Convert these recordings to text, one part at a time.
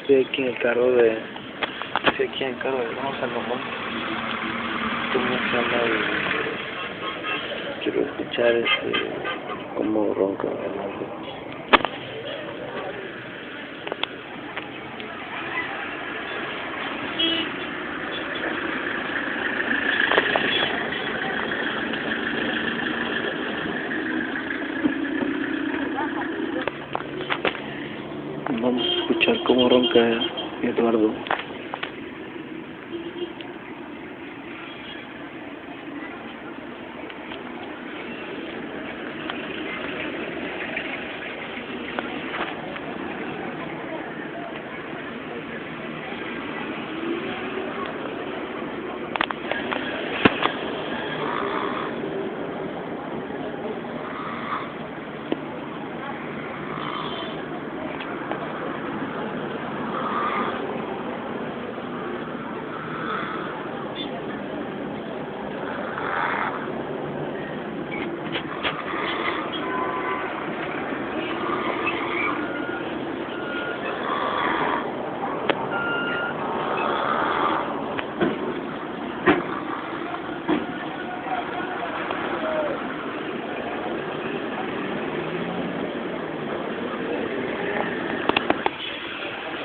Estoy aquí en el carro de... Estoy aquí en el carro de Don Salomón. ¿Cómo se llama? Quiero escuchar cómo ronca. Vamos a escuchar cómo ronca Eduardo.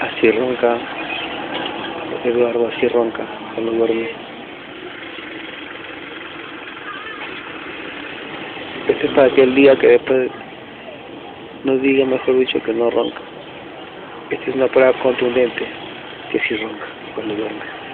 Así ronca Eduardo, así ronca cuando duerme. Este es para aquel día que después nos diga, mejor dicho, que no ronca. Esta es una prueba contundente que sí ronca cuando duerme.